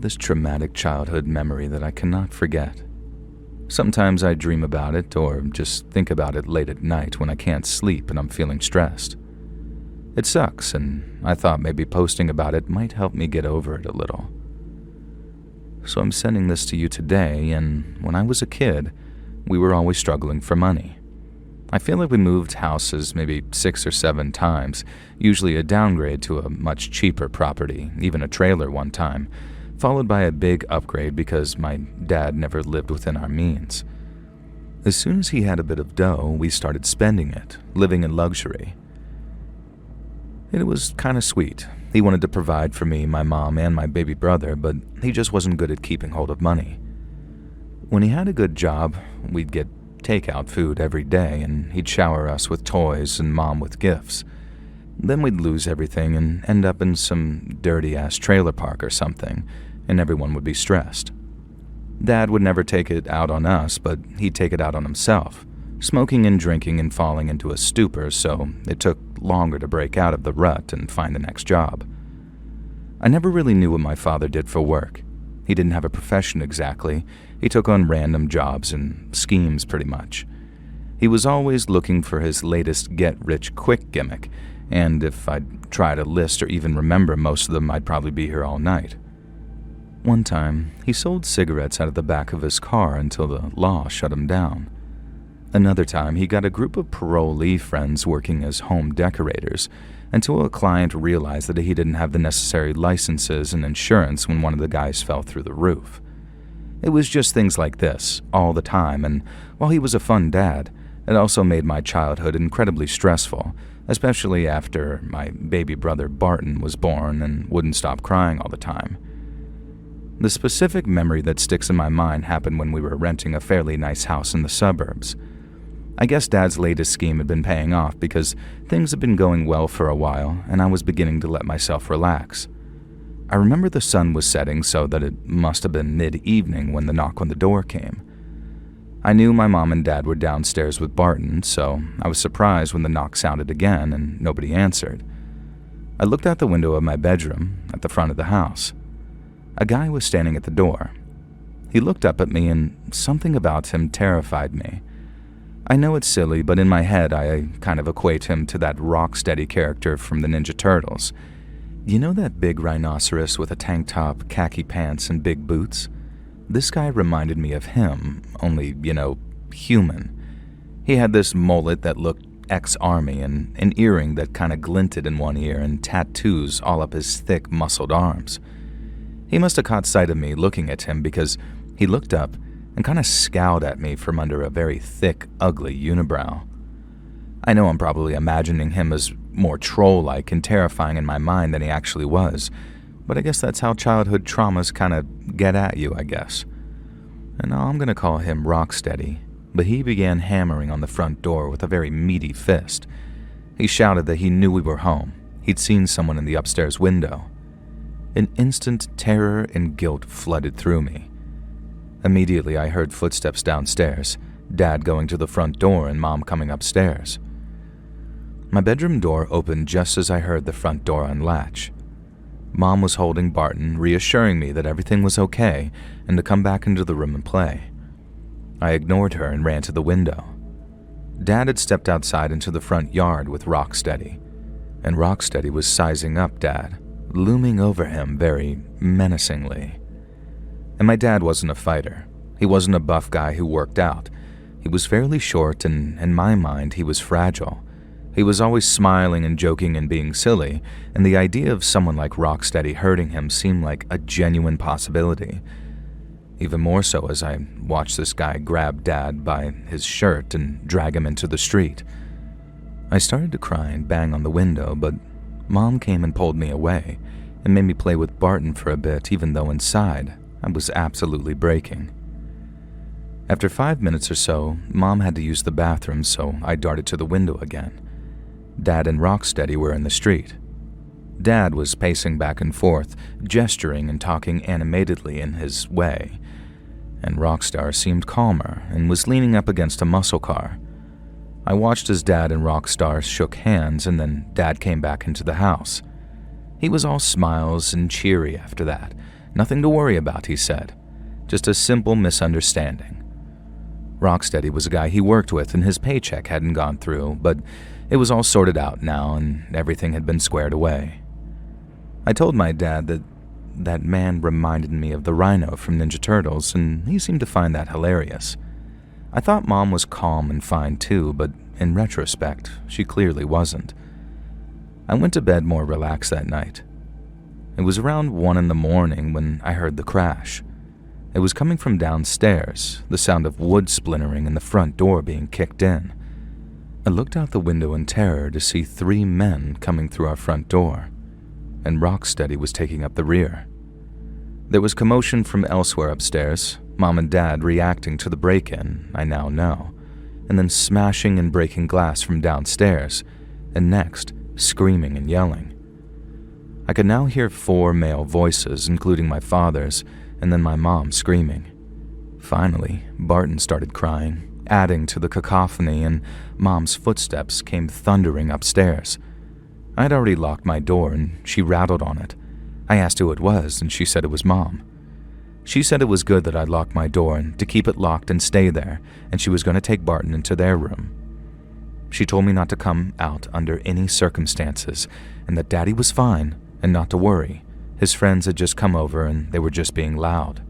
this traumatic childhood memory that I cannot forget. Sometimes I dream about it or just think about it late at night when I can't sleep and I'm feeling stressed. It sucks, and I thought maybe posting about it might help me get over it a little. So I'm sending this to you today, and when I was a kid, we were always struggling for money. I feel like we moved houses maybe 6 or 7 times, usually a downgrade to a much cheaper property, even a trailer one time, followed by a big upgrade because my dad never lived within our means. As soon as he had a bit of dough, we started spending it, living in luxury. It was kind of sweet. He wanted to provide for me, my mom, and my baby brother, but he just wasn't good at keeping hold of money. When he had a good job, we'd get takeout food every day, and he'd shower us with toys and mom with gifts. Then we'd lose everything and end up in some dirty-ass trailer park or something, and everyone would be stressed. Dad would never take it out on us, but he'd take it out on himself, smoking and drinking and falling into a stupor, so it took longer to break out of the rut and find the next job. I never really knew what my father did for work. He didn't have a profession exactly. He took on random jobs and schemes pretty much. He was always looking for his latest get-rich-quick gimmick, and if I'd try to list or even remember most of them, I'd probably be here all night. One time, he sold cigarettes out of the back of his car until the law shut him down. Another time, he got a group of parolee friends working as home decorators until a client realized that he didn't have the necessary licenses and insurance when one of the guys fell through the roof. It was just things like this, all the time, and while he was a fun dad, it also made my childhood incredibly stressful, especially after my baby brother Barton was born and wouldn't stop crying all the time. The specific memory that sticks in my mind happened when we were renting a fairly nice house in the suburbs. I guess Dad's latest scheme had been paying off because things had been going well for a while, and I was beginning to let myself relax. I remember the sun was setting, so that it must have been mid-evening when the knock on the door came. I knew my mom and dad were downstairs with Barton, so I was surprised when the knock sounded again and nobody answered. I looked out the window of my bedroom at the front of the house. A guy was standing at the door. He looked up at me, and something about him terrified me. I know it's silly, but in my head I kind of equate him to that Rocksteady character from the Ninja Turtles. You know that big rhinoceros with a tank top, khaki pants, and big boots? This guy reminded me of him, only, human. He had this mullet that looked ex-army and an earring that kind of glinted in one ear and tattoos all up his thick, muscled arms. He must have caught sight of me looking at him because he looked up and kind of scowled at me from under a very thick, ugly unibrow. I know I'm probably imagining him as more troll-like and terrifying in my mind than he actually was, but I guess that's how childhood traumas kind of get at you, I guess. And now I'm going to call him Rocksteady, but he began hammering on the front door with a very meaty fist. He shouted that he knew we were home. He'd seen someone in the upstairs window. An instant terror and guilt flooded through me. Immediately, I heard footsteps downstairs, Dad going to the front door and Mom coming upstairs. My bedroom door opened just as I heard the front door unlatch. Mom was holding Barton, reassuring me that everything was okay and to come back into the room and play. I ignored her and ran to the window. Dad had stepped outside into the front yard with Rocksteady, and Rocksteady was sizing up Dad, looming over him very menacingly. And my dad wasn't a fighter. He wasn't a buff guy who worked out. He was fairly short, and in my mind, he was fragile. He was always smiling and joking and being silly, and the idea of someone like Rocksteady hurting him seemed like a genuine possibility. Even more so as I watched this guy grab Dad by his shirt and drag him into the street. I started to cry and bang on the window, but Mom came and pulled me away and made me play with Barton for a bit, even though inside I was absolutely breaking. After 5 minutes or so, Mom had to use the bathroom, so I darted to the window again. Dad and Rocksteady were in the street. Dad was pacing back and forth, gesturing and talking animatedly in his way, and Rockstar seemed calmer and was leaning up against a muscle car. I watched as Dad and Rockstar shook hands, and then Dad came back into the house. He was all smiles and cheery after that, Nothing to worry about, he said. Just a simple misunderstanding. Rocksteady was a guy he worked with and his paycheck hadn't gone through, but it was all sorted out now and everything had been squared away. I told my dad that that man reminded me of the Rhino from Ninja Turtles, and he seemed to find that hilarious. I thought Mom was calm and fine too, but in retrospect, she clearly wasn't. I went to bed more relaxed that night. It was around 1 a.m. when I heard the crash. It was coming from downstairs, the sound of wood splintering and the front door being kicked in. I looked out the window in terror to see 3 men coming through our front door, and Rocksteady was taking up the rear. There was commotion from elsewhere upstairs, Mom and Dad reacting to the break-in, I now know, and then smashing and breaking glass from downstairs, and next, screaming and yelling. I could now hear 4 male voices, including my father's, and then my mom screaming. Finally, Barton started crying, adding to the cacophony, and Mom's footsteps came thundering upstairs. I had already locked my door, and she rattled on it. I asked who it was, and she said it was Mom. She said it was good that I'd locked my door and to keep it locked and stay there, and she was going to take Barton into their room. She told me not to come out under any circumstances, and that Daddy was fine, and not to worry. His friends had just come over and they were just being loud.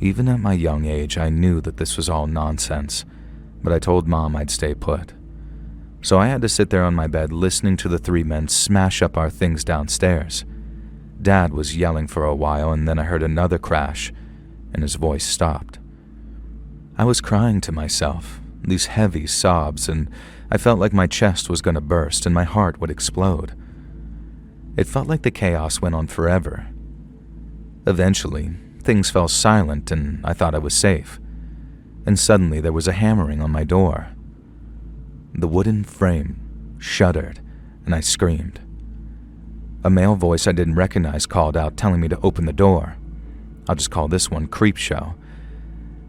Even at my young age, I knew that this was all nonsense, but I told Mom I'd stay put. So I had to sit there on my bed listening to the 3 men smash up our things downstairs. Dad was yelling for a while, and then I heard another crash, and his voice stopped. I was crying to myself, these heavy sobs, and I felt like my chest was going to burst and my heart would explode. It felt like the chaos went on forever. Eventually, things fell silent and I thought I was safe. And suddenly there was a hammering on my door. The wooden frame shuddered and I screamed. A male voice I didn't recognize called out, telling me to open the door. I'll just call this one Creepshow.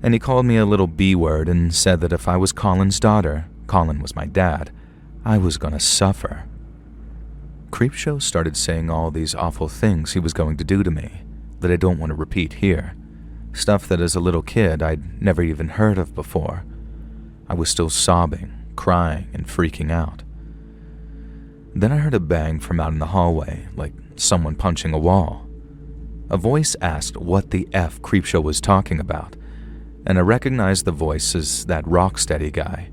And he called me a little B-word and said that if I was Colin's daughter, Colin was my dad, I was gonna suffer. Creepshow started saying all these awful things he was going to do to me that I don't want to repeat here. Stuff that as a little kid I'd never even heard of before. I was still sobbing, crying, and freaking out. Then I heard a bang from out in the hallway, like someone punching a wall. A voice asked what the F Creepshow was talking about, and I recognized the voice as that Rocksteady guy.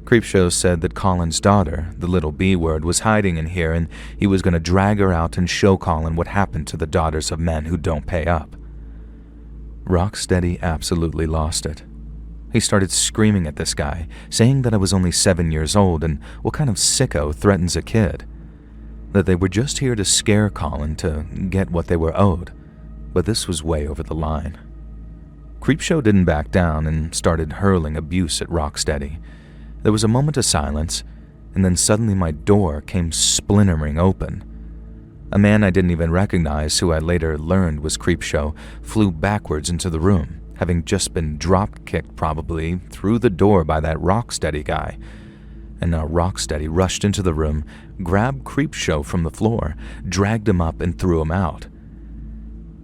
Creepshow said that Colin's daughter, the little B-word, was hiding in here and he was going to drag her out and show Colin what happened to the daughters of men who don't pay up. Rocksteady absolutely lost it. He started screaming at this guy, saying that I was only 7 years old and what kind of sicko threatens a kid. That they were just here to scare Colin to get what they were owed, but this was way over the line. Creepshow didn't back down and started hurling abuse at Rocksteady. There was a moment of silence, and then suddenly my door came splintering open. A man I didn't even recognize, who I later learned was Creepshow, flew backwards into the room, having just been drop-kicked probably through the door by that Rocksteady guy. And now Rocksteady rushed into the room, grabbed Creepshow from the floor, dragged him up, and threw him out.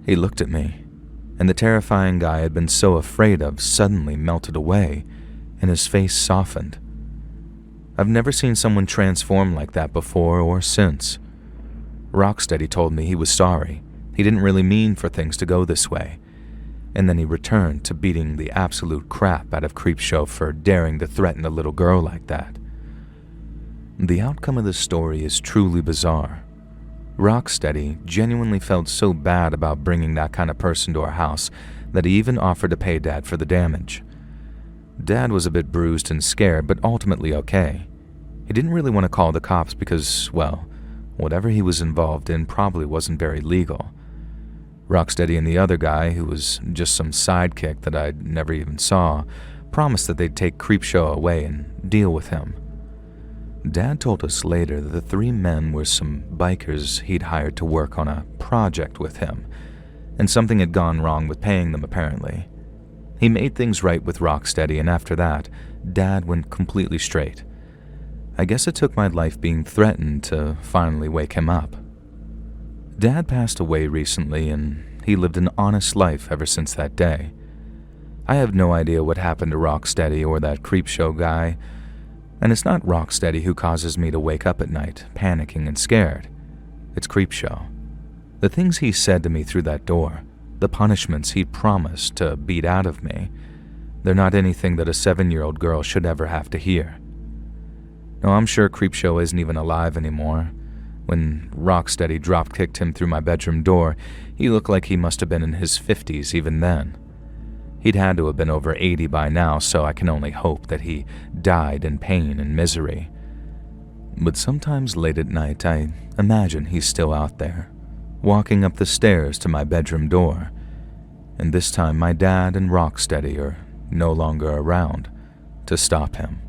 He looked at me, and the terrifying guy I had been so afraid of suddenly melted away, and his face softened. I've never seen someone transform like that before or since. Rocksteady told me he was sorry. He didn't really mean for things to go this way. And then he returned to beating the absolute crap out of Creepshow for daring to threaten a little girl like that. The outcome of this story is truly bizarre. Rocksteady genuinely felt so bad about bringing that kind of person to our house that he even offered to pay Dad for the damage. Dad was a bit bruised and scared, but ultimately okay. He didn't really want to call the cops because, well, whatever he was involved in probably wasn't very legal. Rocksteady and the other guy, who was just some sidekick that I'd never even saw, promised that they'd take Creepshow away and deal with him. Dad told us later that the 3 men were some bikers he'd hired to work on a project with him, and something had gone wrong with paying them apparently. He made things right with Rocksteady, and after that, Dad went completely straight. I guess it took my life being threatened to finally wake him up. Dad passed away recently, and he lived an honest life ever since that day. I have no idea what happened to Rocksteady or that Creepshow guy, and it's not Rocksteady who causes me to wake up at night, panicking and scared. It's Creepshow. The things he said to me through that door, the punishments he promised to beat out of me, they're not anything that a 7-year-old girl should ever have to hear. No, I'm sure Creepshow isn't even alive anymore. When Rocksteady drop-kicked him through my bedroom door, he looked like he must have been in his 50s even then. He'd had to have been over 80 by now, so I can only hope that he died in pain and misery. But sometimes late at night, I imagine he's still out there, walking up the stairs to my bedroom door, and this time my dad and Rocksteady are no longer around to stop him.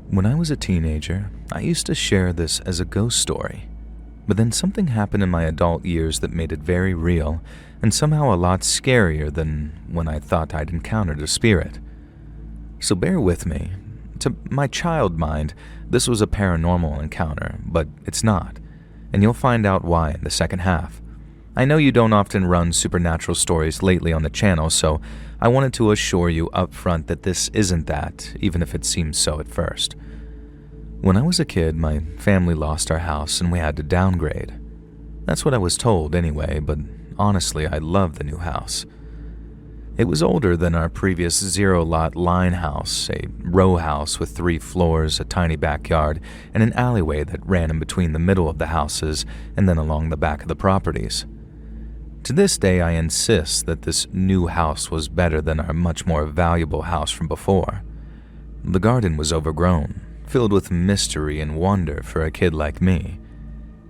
When I was a teenager, I used to share this as a ghost story, but then something happened in my adult years that made it very real and somehow a lot scarier than when I thought I'd encountered a spirit. So bear with me. To my child mind, this was a paranormal encounter, but it's not, and you'll find out why in the second half. I know you don't often run supernatural stories lately on the channel, so I wanted to assure you up front that this isn't that, even if it seems so at first. When I was a kid, my family lost our house and we had to downgrade. That's what I was told anyway, but honestly, I loved the new house. It was older than our previous zero-lot line house, a row house with 3 floors, a tiny backyard, and an alleyway that ran in between the middle of the houses and then along the back of the properties. To this day, I insist that this new house was better than our much more valuable house from before. The garden was overgrown, filled with mystery and wonder for a kid like me.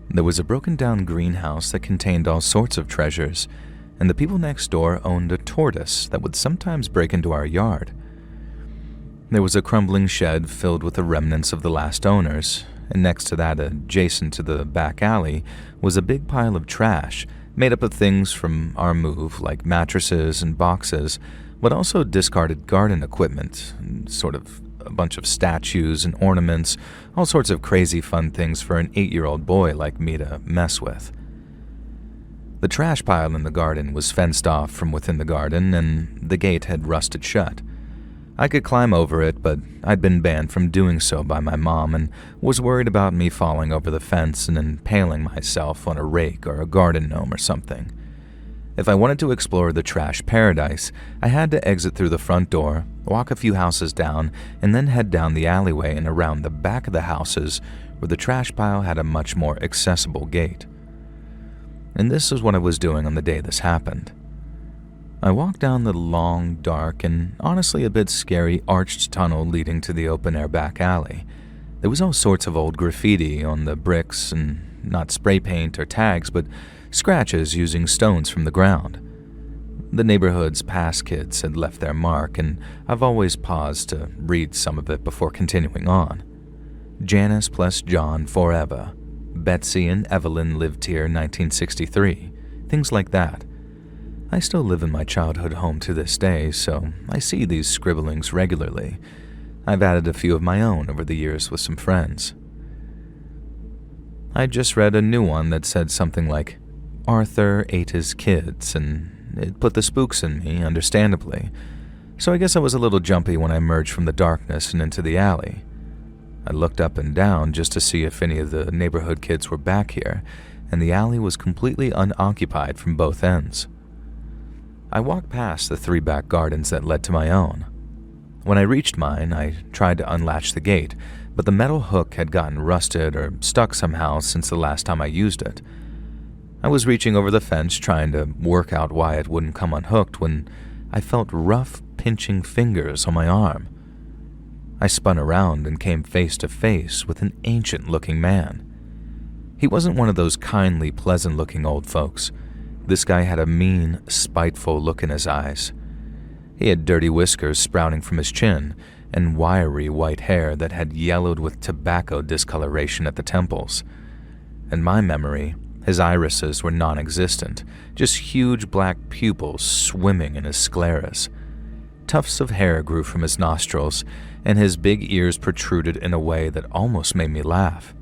There was a broken-down greenhouse that contained all sorts of treasures, and the people next door owned a tortoise that would sometimes break into our yard. There was a crumbling shed filled with the remnants of the last owners, and next to that, adjacent to the back alley, was a big pile of trash made up of things from our move, like mattresses and boxes, but also discarded garden equipment, sort of a bunch of statues and ornaments, all sorts of crazy fun things for an 8-year-old boy like me to mess with. The trash pile in the garden was fenced off from within the garden, and the gate had rusted shut. I could climb over it, but I'd been banned from doing so by my mom and was worried about me falling over the fence and impaling myself on a rake or a garden gnome or something. If I wanted to explore the trash paradise, I had to exit through the front door, walk a few houses down, and then head down the alleyway and around the back of the houses where the trash pile had a much more accessible gate. And this is what I was doing on the day this happened. I walked down the long, dark, and honestly a bit scary arched tunnel leading to the open-air back alley. There was all sorts of old graffiti on the bricks, and not spray paint or tags, but scratches using stones from the ground. The neighborhood's past kids had left their mark, and I've always paused to read some of it before continuing on. Janice plus John forever. Betsy and Evelyn lived here 1963. Things like that. I still live in my childhood home to this day, so I see these scribblings regularly. I've added a few of my own over the years with some friends. I just read a new one that said something like, Arthur ate his kids, and it put the spooks in me, understandably. So I guess I was a little jumpy when I emerged from the darkness and into the alley. I looked up and down just to see if any of the neighborhood kids were back here, and the alley was completely unoccupied from both ends. I walked past the 3 back gardens that led to my own. When I reached mine, I tried to unlatch the gate, but the metal hook had gotten rusted or stuck somehow since the last time I used it. I was reaching over the fence trying to work out why it wouldn't come unhooked when I felt rough, pinching fingers on my arm. I spun around and came face to face with an ancient-looking man. He wasn't one of those kindly, pleasant-looking old folks. This guy had a mean, spiteful look in his eyes. He had dirty whiskers sprouting from his chin and wiry white hair that had yellowed with tobacco discoloration at the temples. In my memory, his irises were non-existent, just huge black pupils swimming in his scleras. Tufts of hair grew from his nostrils, and his big ears protruded in a way that almost made me laugh.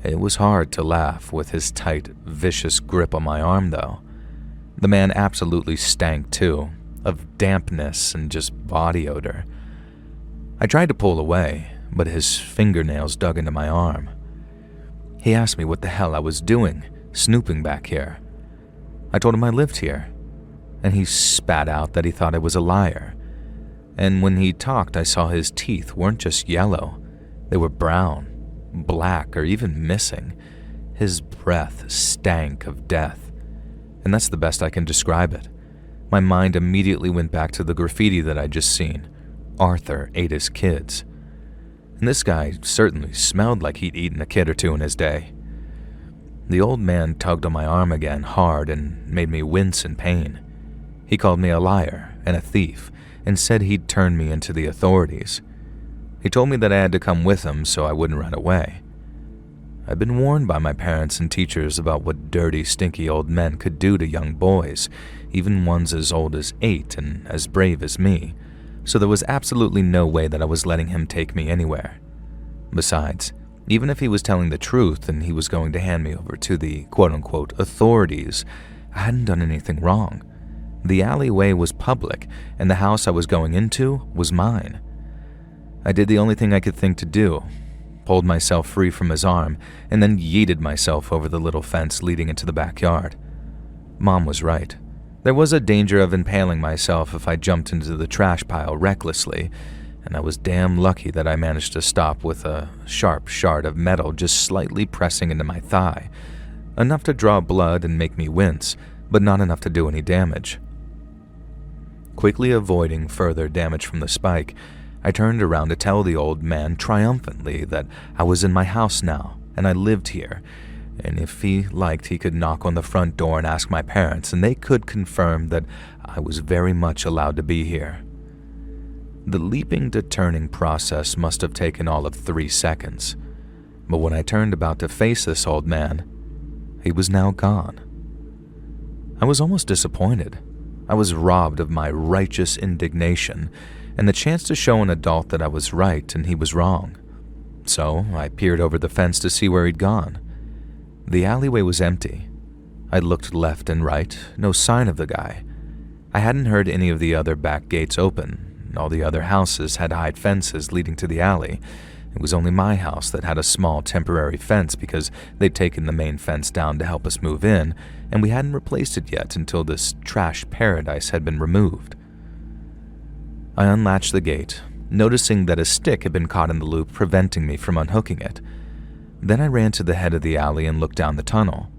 It was hard to laugh with his tight, vicious grip on my arm, though. The man absolutely stank, too, of dampness and just body odor. I tried to pull away, but his fingernails dug into my arm. He asked me what the hell I was doing, snooping back here. I told him I lived here, and he spat out that he thought I was a liar. And when he talked, I saw his teeth weren't just yellow, they were brown, black, or even missing. His breath stank of death, and that's the best I can describe it. My mind immediately went back to the graffiti that I'd just seen. Arthur ate his kids. And this guy certainly smelled like he'd eaten a kid or two in his day. The old man tugged on my arm again hard and made me wince in pain. He called me a liar and a thief and said he'd turn me into the authorities. He told me that I had to come with him so I wouldn't run away. I'd been warned by my parents and teachers about what dirty, stinky old men could do to young boys, even ones as old as 8 and as brave as me, so there was absolutely no way that I was letting him take me anywhere. Besides, even if he was telling the truth and he was going to hand me over to the quote-unquote authorities, I hadn't done anything wrong. The alleyway was public, and the house I was going into was mine. I did the only thing I could think to do, pulled myself free from his arm, and then yeeted myself over the little fence leading into the backyard. Mom was right. There was a danger of impaling myself if I jumped into the trash pile recklessly, and I was damn lucky that I managed to stop with a sharp shard of metal just slightly pressing into my thigh, enough to draw blood and make me wince, but not enough to do any damage. Quickly avoiding further damage from the spike, I turned around to tell the old man triumphantly that I was in my house now, and I lived here, and if he liked he could knock on the front door and ask my parents, and they could confirm that I was very much allowed to be here. The leaping to turning process must have taken all of 3 seconds, but when I turned about to face this old man, he was now gone. I was almost disappointed. I was robbed of my righteous indignation and the chance to show an adult that I was right and he was wrong. So I peered over the fence to see where he'd gone. The alleyway was empty. I looked left and right, no sign of the guy. I hadn't heard any of the other back gates open. All the other houses had high fences leading to the alley. It was only my house that had a small temporary fence because they'd taken the main fence down to help us move in, and we hadn't replaced it yet until this trash paradise had been removed. I unlatched the gate, noticing that a stick had been caught in the loop preventing me from unhooking it. Then I ran to the head of the alley and looked down the tunnel.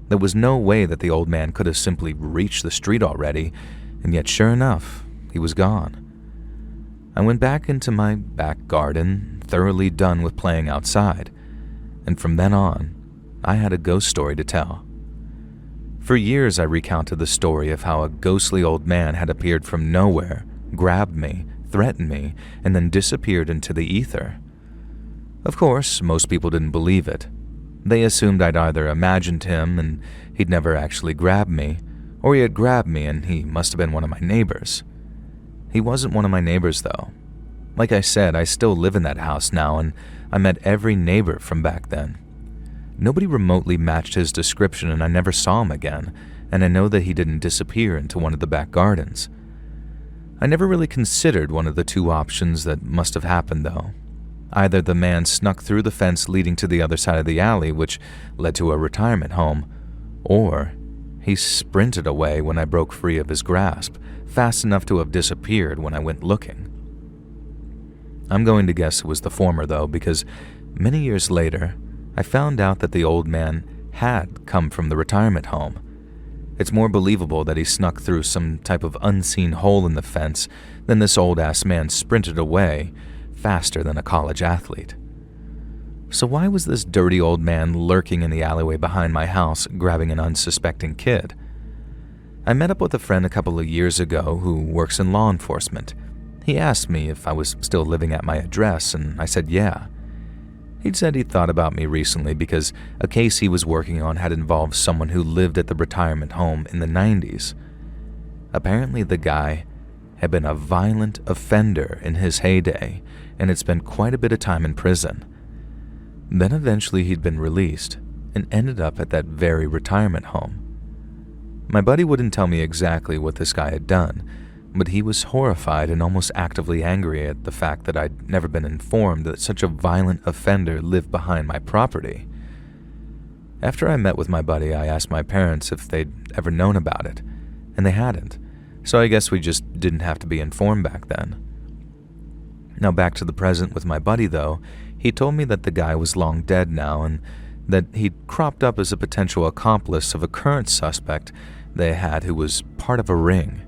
There was no way that the old man could have simply reached the street already, and yet sure enough, he was gone. I went back into my back garden, thoroughly done with playing outside, and from then on, I had a ghost story to tell. For years I recounted the story of how a ghostly old man had appeared from nowhere, grabbed me, threatened me, and then disappeared into the ether. Of course, most people didn't believe it. They assumed I'd either imagined him and he'd never actually grabbed me, or he had grabbed me and he must have been one of my neighbors. He wasn't one of my neighbors, though. Like I said, I still live in that house now, and I met every neighbor from back then. Nobody remotely matched his description, and I never saw him again, and I know that he didn't disappear into one of the back gardens. I never really considered one of the 2 options that must have happened, though. Either the man snuck through the fence leading to the other side of the alley, which led to a retirement home, or he sprinted away when I broke free of his grasp, fast enough to have disappeared when I went looking. I'm going to guess it was the former, though, because many years later, I found out that the old man had come from the retirement home. It's more believable that he snuck through some type of unseen hole in the fence than this old-ass man sprinted away faster than a college athlete. So why was this dirty old man lurking in the alleyway behind my house, grabbing an unsuspecting kid? I met up with a friend a couple of years ago who works in law enforcement. He asked me if I was still living at my address, and I said yeah. He'd said he'd thought about me recently because a case he was working on had involved someone who lived at the retirement home in the 90s. Apparently the guy had been a violent offender in his heyday and had spent quite a bit of time in prison. Then eventually he'd been released and ended up at that very retirement home. My buddy wouldn't tell me exactly what this guy had done, but he was horrified and almost actively angry at the fact that I'd never been informed that such a violent offender lived behind my property. After I met with my buddy, I asked my parents if they'd ever known about it, and they hadn't, so I guess we just didn't have to be informed back then. Now back to the present with my buddy though, he told me that the guy was long dead now and that he'd cropped up as a potential accomplice of a current suspect they had who was part of a ring.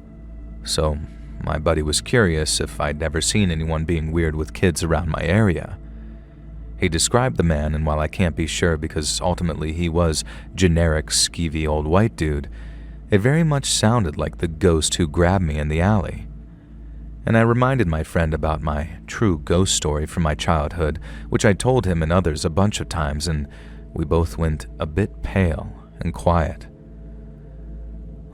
So my buddy was curious if I'd ever seen anyone being weird with kids around my area. He described the man, and while I can't be sure because ultimately he was generic, skeevy old white dude, it very much sounded like the ghost who grabbed me in the alley. And I reminded my friend about my true ghost story from my childhood, which I told him and others a bunch of times, and we both went a bit pale and quiet.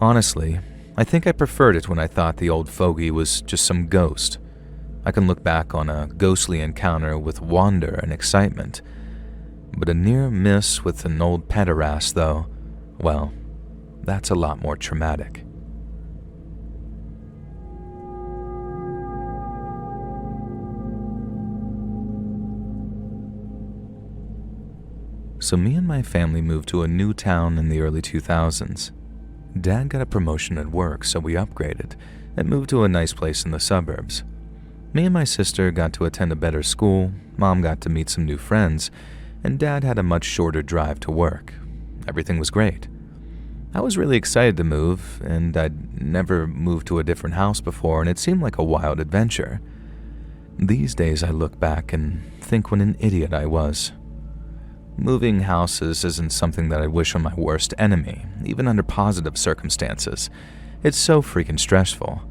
Honestly, I think I preferred it when I thought the old fogey was just some ghost. I can look back on a ghostly encounter with wonder and excitement. But a near miss with an old pederast, though, well, that's a lot more traumatic. So me and my family moved to a new town in the early 2000s. Dad got a promotion at work, so we upgraded and moved to a nice place in the suburbs. Me and my sister got to attend a better school, Mom got to meet some new friends, and Dad had a much shorter drive to work. Everything was great. I was really excited to move, and I'd never moved to a different house before, and it seemed like a wild adventure. These days I look back and think what an idiot I was. Moving houses isn't something that I wish on my worst enemy, even under positive circumstances. It's so freaking stressful.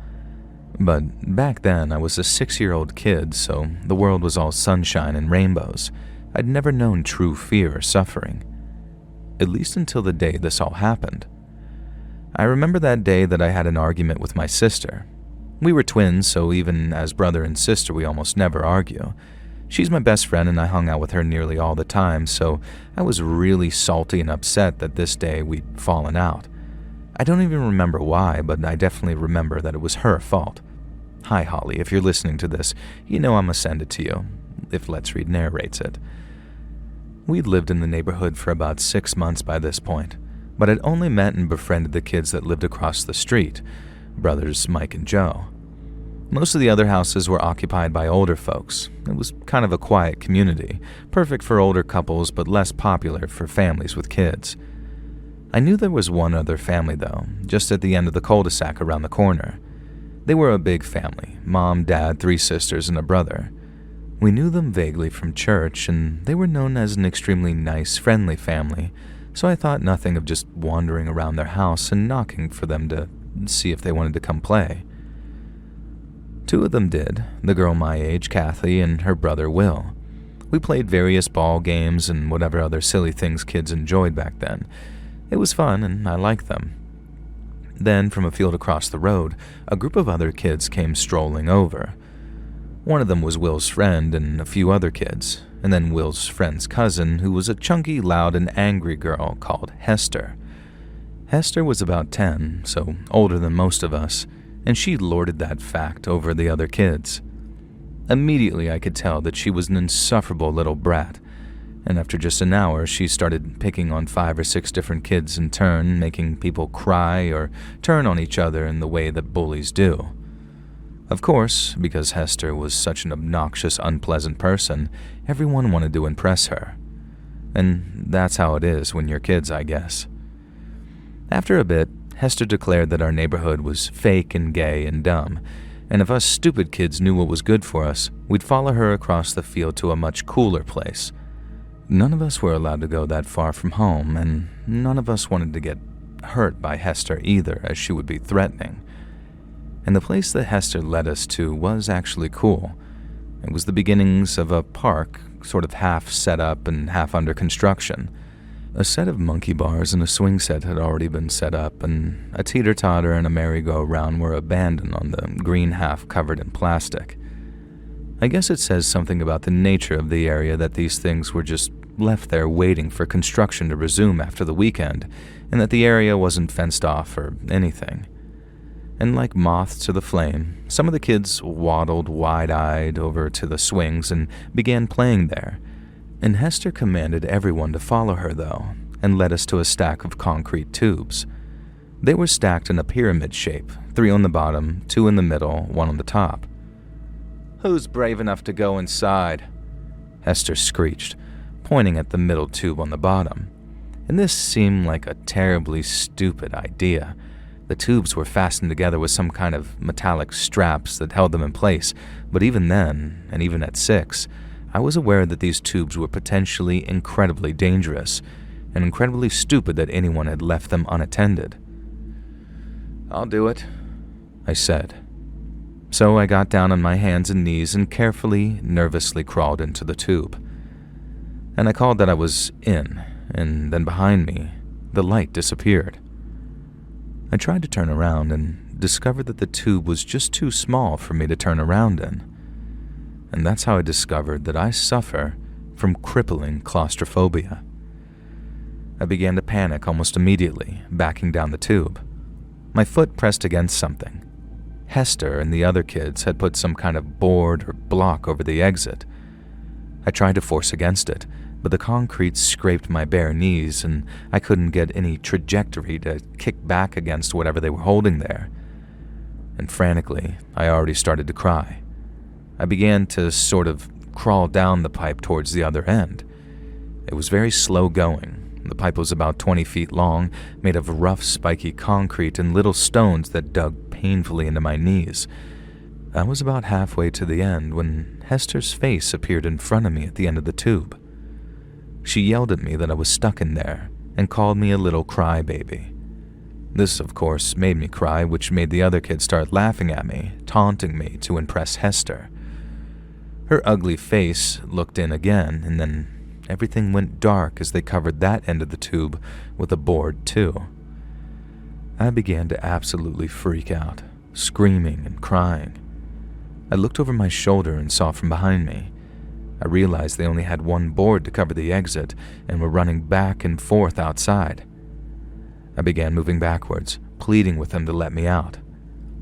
But back then, I was a 6-year-old kid, so the world was all sunshine and rainbows. I'd never known true fear or suffering. At least until the day this all happened. I remember that day that I had an argument with my sister. We were twins, so even as brother and sister, we almost never argue. She's my best friend and I hung out with her nearly all the time, so I was really salty and upset that this day we'd fallen out. I don't even remember why, but I definitely remember that it was her fault. Hi, Holly, if you're listening to this, you know I'm gonna send it to you, if Let's Read narrates it. We'd lived in the neighborhood for about 6 months by this point, but I'd only met and befriended the kids that lived across the street, brothers Mike and Joe. Most of the other houses were occupied by older folks. It was kind of a quiet community, perfect for older couples but less popular for families with kids. I knew there was one other family though, just at the end of the cul-de-sac around the corner. They were a big family, Mom, Dad, 3 sisters, and a brother. We knew them vaguely from church, and they were known as an extremely nice, friendly family, so I thought nothing of just wandering around their house and knocking for them to see if they wanted to come play. 2 of them did, the girl my age, Kathy, and her brother, Will. We played various ball games and whatever other silly things kids enjoyed back then. It was fun, and I liked them. Then, from a field across the road, a group of other kids came strolling over. One of them was Will's friend and a few other kids, and then Will's friend's cousin, who was a chunky, loud, and angry girl called Hester. Hester was about 10, so older than most of us, and she lorded that fact over the other kids. Immediately I could tell that she was an insufferable little brat, and after just an hour she started picking on 5 or 6 different kids in turn, making people cry or turn on each other in the way that bullies do. Of course, because Hester was such an obnoxious, unpleasant person, everyone wanted to impress her. And that's how it is when you're kids, I guess. After a bit, Hester declared that our neighborhood was fake and gay and dumb, and if us stupid kids knew what was good for us, we'd follow her across the field to a much cooler place. None of us were allowed to go that far from home, and none of us wanted to get hurt by Hester either, as she would be threatening. And the place that Hester led us to was actually cool. It was the beginnings of a park, sort of half set up and half under construction. A set of monkey bars and a swing set had already been set up, and a teeter-totter and a merry-go-round were abandoned on the green half covered in plastic. I guess it says something about the nature of the area that these things were just left there waiting for construction to resume after the weekend, and that the area wasn't fenced off or anything. And like moths to the flame, some of the kids waddled wide-eyed over to the swings and began playing there. And Hester commanded everyone to follow her, though, and led us to a stack of concrete tubes. They were stacked in a pyramid shape, 3 on the bottom, 2 in the middle, 1 on the top. "Who's brave enough to go inside?" Hester screeched, pointing at the middle tube on the bottom. And this seemed like a terribly stupid idea. The tubes were fastened together with some kind of metallic straps that held them in place, but even then, and even at 6, I was aware that these tubes were potentially incredibly dangerous, and incredibly stupid that anyone had left them unattended. "I'll do it," I said. So I got down on my hands and knees and carefully, nervously crawled into the tube. And I called that I was in, and then behind me, the light disappeared. I tried to turn around and discovered that the tube was just too small for me to turn around in. And that's how I discovered that I suffer from crippling claustrophobia. I began to panic almost immediately, backing down the tube. My foot pressed against something. Hester and the other kids had put some kind of board or block over the exit. I tried to force against it, but the concrete scraped my bare knees and I couldn't get any trajectory to kick back against whatever they were holding there. And frantically, I already started to cry. I began to sort of crawl down the pipe towards the other end. It was very slow going. The pipe was about 20 feet long, made of rough, spiky concrete and little stones that dug painfully into my knees. I was about halfway to the end when Hester's face appeared in front of me at the end of the tube. She yelled at me that I was stuck in there and called me a little crybaby. This, of course, made me cry, which made the other kids start laughing at me, taunting me to impress Hester. Her ugly face looked in again, and then everything went dark as they covered that end of the tube with a board, too. I began to absolutely freak out, screaming and crying. I looked over my shoulder and saw from behind me. I realized they only had 1 board to cover the exit and were running back and forth outside. I began moving backwards, pleading with them to let me out.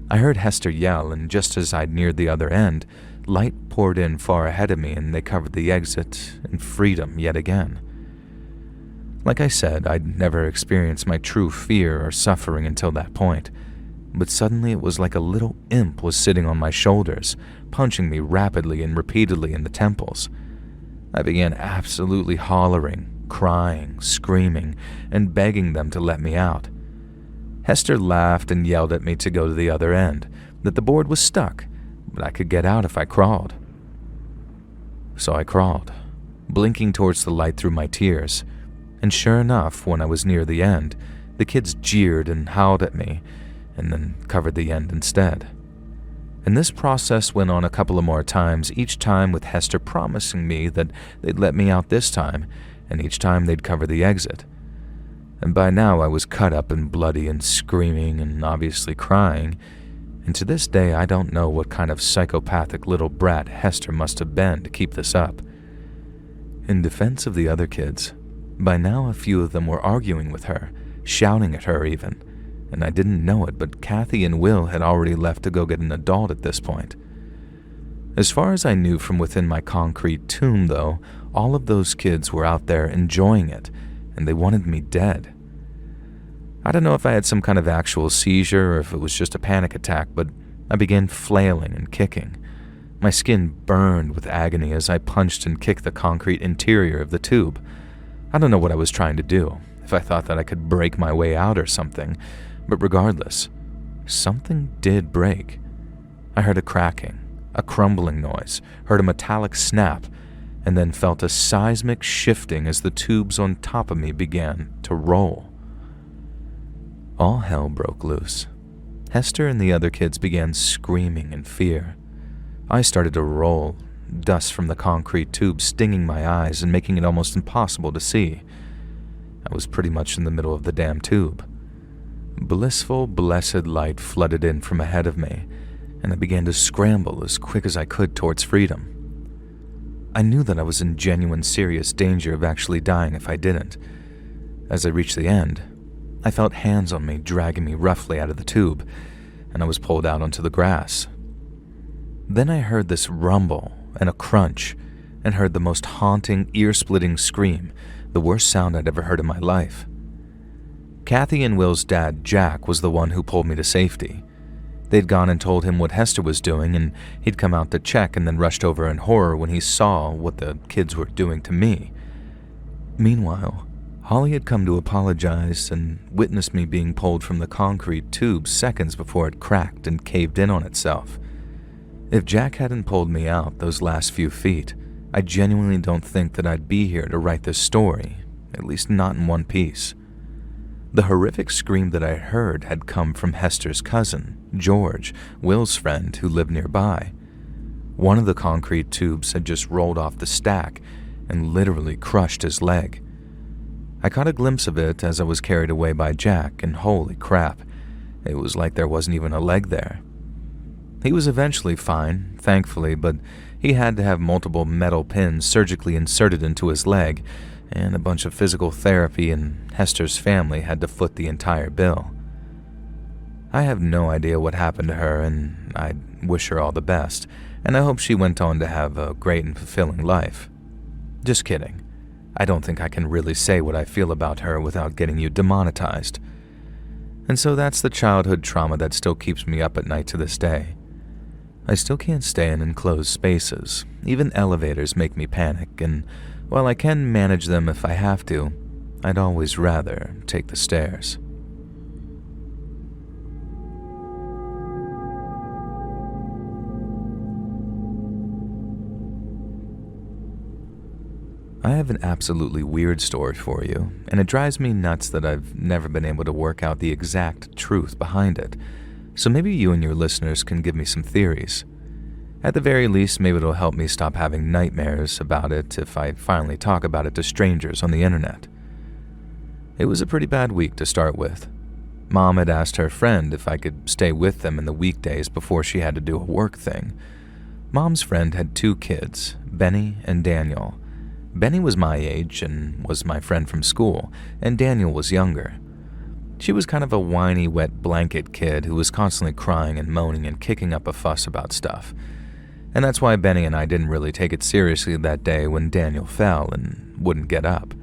I heard Hester yell, and just as I'd neared the other end, light poured in far ahead of me and they covered the exit in freedom yet again. Like I said, I'd never experienced my true fear or suffering until that point, but suddenly it was like a little imp was sitting on my shoulders, punching me rapidly and repeatedly in the temples. I began absolutely hollering, crying, screaming, and begging them to let me out. Hester laughed and yelled at me to go to the other end, that the board was stuck, but I could get out if I crawled. So I crawled, blinking towards the light through my tears, and sure enough, when I was near the end, the kids jeered and howled at me, and then covered the end instead. And this process went on a couple of more times, each time with Hester promising me that they'd let me out this time, and each time they'd cover the exit. And by now I was cut up and bloody and screaming and obviously crying, and to this day I don't know what kind of psychopathic little brat Hester must have been to keep this up. In defense of the other kids, by now a few of them were arguing with her, shouting at her even, and I didn't know it, but Kathy and Will had already left to go get an adult at this point. As far as I knew from within my concrete tomb, though, all of those kids were out there enjoying it, and they wanted me dead. I don't know if I had some kind of actual seizure or if it was just a panic attack, but I began flailing and kicking. My skin burned with agony as I punched and kicked the concrete interior of the tube. I don't know what I was trying to do, if I thought that I could break my way out or something, but regardless, something did break. I heard a cracking, a crumbling noise, heard a metallic snap, and then felt a seismic shifting as the tubes on top of me began to roll. All hell broke loose. Hester and the other kids began screaming in fear. I started to roll, dust from the concrete tube stinging my eyes and making it almost impossible to see. I was pretty much in the middle of the damn tube. Blissful, blessed light flooded in from ahead of me, and I began to scramble as quick as I could towards freedom. I knew that I was in genuine, serious danger of actually dying if I didn't. As I reached the end, I felt hands on me dragging me roughly out of the tube, and I was pulled out onto the grass. Then I heard this rumble and a crunch, and heard the most haunting, ear-splitting scream, the worst sound I'd ever heard in my life. Kathy and Will's dad, Jack, was the one who pulled me to safety. They'd gone and told him what Hester was doing, and he'd come out to check and then rushed over in horror when he saw what the kids were doing to me. Meanwhile, Holly had come to apologize and witnessed me being pulled from the concrete tube seconds before it cracked and caved in on itself. If Jack hadn't pulled me out those last few feet, I genuinely don't think that I'd be here to write this story, at least not in one piece. The horrific scream that I heard had come from Hester's cousin, George, Will's friend, who lived nearby. One of the concrete tubes had just rolled off the stack and literally crushed his leg. I caught a glimpse of it as I was carried away by Jack, and holy crap, it was like there wasn't even a leg there. He was eventually fine, thankfully, but he had to have multiple metal pins surgically inserted into his leg, and a bunch of physical therapy, and Hester's family had to foot the entire bill. I have no idea what happened to her, and I wish her all the best, and I hope she went on to have a great and fulfilling life. Just kidding. I don't think I can really say what I feel about her without getting you demonetized. And so that's the childhood trauma that still keeps me up at night to this day. I still can't stay in enclosed spaces. Even elevators make me panic, and while I can manage them if I have to, I'd always rather take the stairs. I have an absolutely weird story for you, and it drives me nuts that I've never been able to work out the exact truth behind it, so maybe you and your listeners can give me some theories. At the very least, maybe it'll help me stop having nightmares about it if I finally talk about it to strangers on the internet. It was a pretty bad week to start with. Mom had asked her friend if I could stay with them in the weekdays before she had to do a work thing. Mom's friend had 2 kids, Benny and Daniel. Benny was my age and was my friend from school, and Daniel was younger. She was kind of a whiny, wet blanket kid who was constantly crying and moaning and kicking up a fuss about stuff. And that's why Benny and I didn't really take it seriously that day when Daniel fell and wouldn't get up.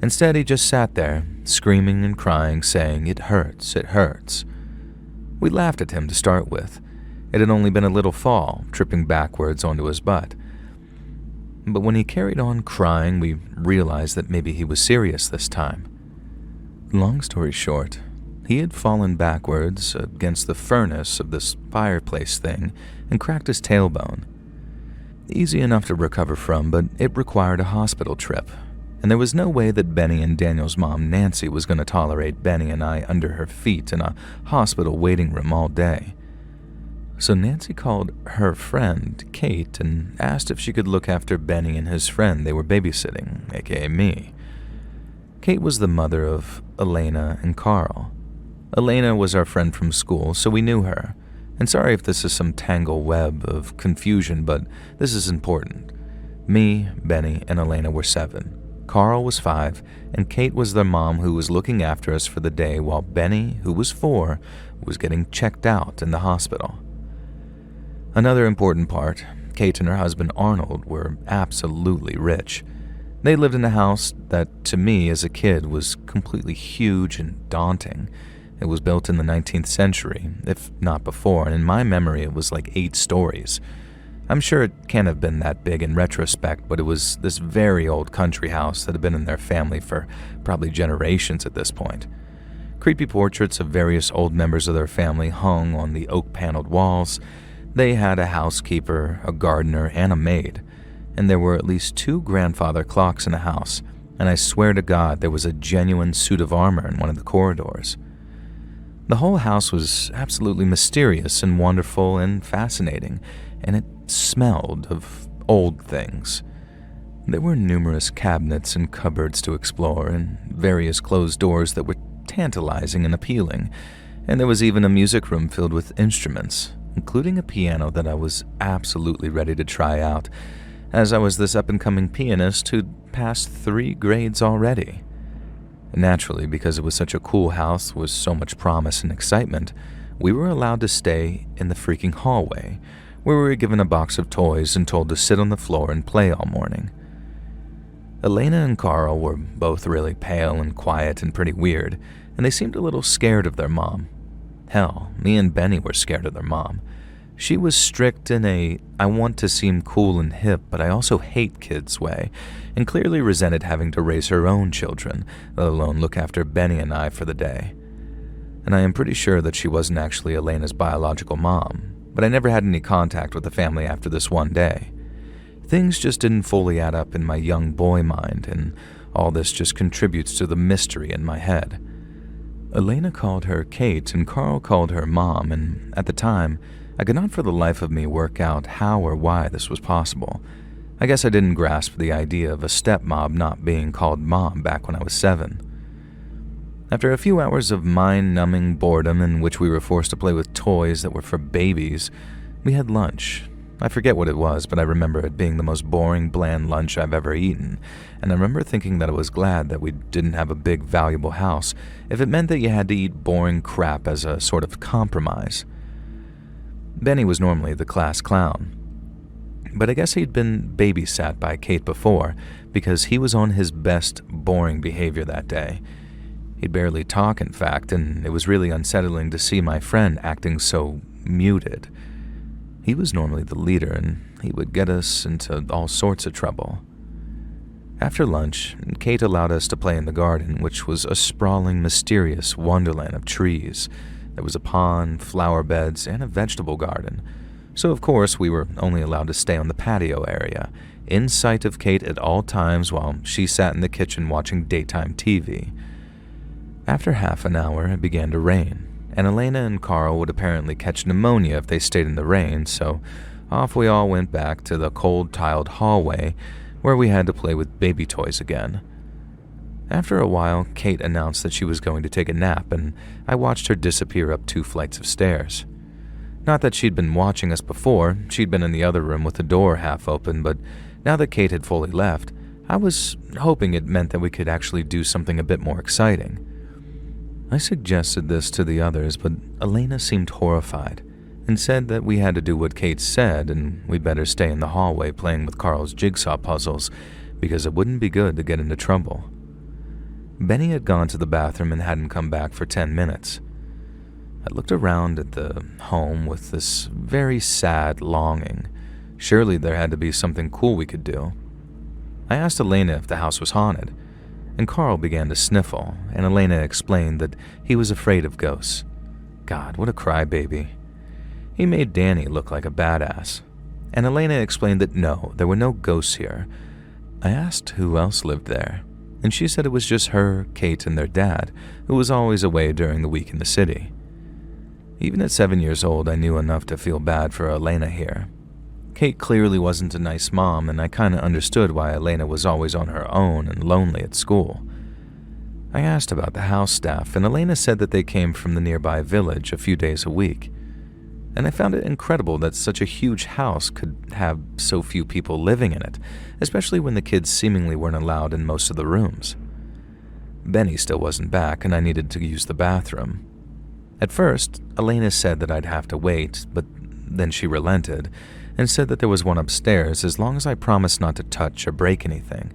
Instead, he just sat there, screaming and crying, saying, "It hurts, it hurts." We laughed at him to start with. It had only been a little fall, tripping backwards onto his butt. But when he carried on crying, we realized that maybe he was serious this time. Long story short, he had fallen backwards against the furnace of this fireplace thing and cracked his tailbone. Easy enough to recover from, but it required a hospital trip, and there was no way that Benny and Daniel's mom, Nancy, was going to tolerate Benny and I under her feet in a hospital waiting room all day. So Nancy called her friend, Kate, and asked if she could look after Benny and his friend they were babysitting, aka me. Kate was the mother of Elena and Carl. Elena was our friend from school, so we knew her. And sorry if this is some tangle web of confusion, but this is important. Me, Benny, and Elena were 7. Carl was 5, and Kate was their mom who was looking after us for the day while Benny, who was 4, was getting checked out in the hospital. Another important part, Kate and her husband Arnold were absolutely rich. They lived in a house that, to me as a kid, was completely huge and daunting. It was built in the 19th century, if not before, and in my memory it was like 8 stories. I'm sure it can't have been that big in retrospect, but it was this very old country house that had been in their family for probably generations at this point. Creepy portraits of various old members of their family hung on the oak-paneled walls. They had a housekeeper, a gardener, and a maid, and there were at least 2 grandfather clocks in the house, and I swear to God there was a genuine suit of armor in one of the corridors. The whole house was absolutely mysterious and wonderful and fascinating, and it smelled of old things. There were numerous cabinets and cupboards to explore, and various closed doors that were tantalizing and appealing, and there was even a music room filled with instruments, including a piano that I was absolutely ready to try out, as I was this up-and-coming pianist who'd passed 3 grades already. Naturally, because it was such a cool house with so much promise and excitement, we were allowed to stay in the freaking hallway, where we were given a box of toys and told to sit on the floor and play all morning. Elena and Carl were both really pale and quiet and pretty weird, and they seemed a little scared of their mom. Hell, me and Benny were scared of their mom. She was strict in a I want to seem cool and hip, but I also hate kids way, and clearly resented having to raise her own children, let alone look after Benny and I for the day. And I am pretty sure that she wasn't actually Elena's biological mom, but I never had any contact with the family after this one day. Things just didn't fully add up in my young boy mind, and all this just contributes to the mystery in my head. Elena called her Kate and Carl called her Mom, and at the time, I could not for the life of me work out how or why this was possible. I guess I didn't grasp the idea of a stepmom not being called Mom back when I was 7. After a few hours of mind-numbing boredom in which we were forced to play with toys that were for babies, we had lunch. I forget what it was, but I remember it being the most boring, bland lunch I've ever eaten, and I remember thinking that I was glad that we didn't have a big, valuable house if it meant that you had to eat boring crap as a sort of compromise. Benny was normally the class clown, but I guess he'd been babysat by Kate before because he was on his best boring behavior that day. He'd barely talk, in fact, and it was really unsettling to see my friend acting so muted. He was normally the leader, and he would get us into all sorts of trouble. After lunch, Kate allowed us to play in the garden, which was a sprawling, mysterious wonderland of trees. There was a pond, flower beds, and a vegetable garden. So, of course, we were only allowed to stay on the patio area, in sight of Kate at all times while she sat in the kitchen watching daytime TV. After half an hour, it began to rain, and Elena and Carl would apparently catch pneumonia if they stayed in the rain, so off we all went back to the cold tiled hallway where we had to play with baby toys again. After a while, Kate announced that she was going to take a nap, and I watched her disappear up 2 flights of stairs. Not that she'd been watching us before, she'd been in the other room with the door half open, but now that Kate had fully left, I was hoping it meant that we could actually do something a bit more exciting. I suggested this to the others, but Elena seemed horrified and said that we had to do what Kate said and we'd better stay in the hallway playing with Carl's jigsaw puzzles because it wouldn't be good to get into trouble. Benny had gone to the bathroom and hadn't come back for 10 minutes. I looked around at the home with this very sad longing. Surely there had to be something cool we could do. I asked Elena if the house was haunted, and Carl began to sniffle, and Elena explained that he was afraid of ghosts. God, what a crybaby. He made Danny look like a badass, and Elena explained that no, there were no ghosts here. I asked who else lived there, and she said it was just her, Kate, and their dad, who was always away during the week in the city. Even at 7 years old, I knew enough to feel bad for Elena here. Kate clearly wasn't a nice mom, and I kinda understood why Elena was always on her own and lonely at school. I asked about the house staff, and Elena said that they came from the nearby village a few days a week. And I found it incredible that such a huge house could have so few people living in it, especially when the kids seemingly weren't allowed in most of the rooms. Benny still wasn't back, and I needed to use the bathroom. At first, Elena said that I'd have to wait, but then she relented and said that there was one upstairs as long as I promised not to touch or break anything.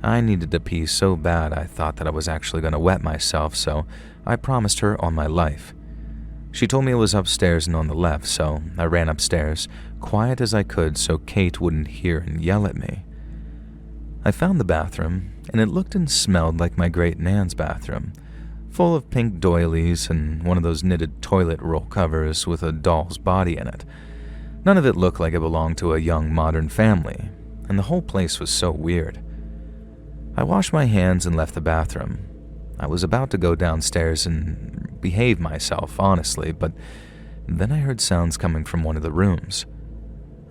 I needed to pee so bad I thought that I was actually going to wet myself, so I promised her on my life. She told me it was upstairs and on the left, so I ran upstairs, quiet as I could so Kate wouldn't hear and yell at me. I found the bathroom, and it looked and smelled like my great Nan's bathroom, full of pink doilies and one of those knitted toilet roll covers with a doll's body in it. None of it looked like it belonged to a young modern family, and the whole place was so weird. I washed my hands and left the bathroom. I was about to go downstairs and behave myself, honestly, but then I heard sounds coming from one of the rooms.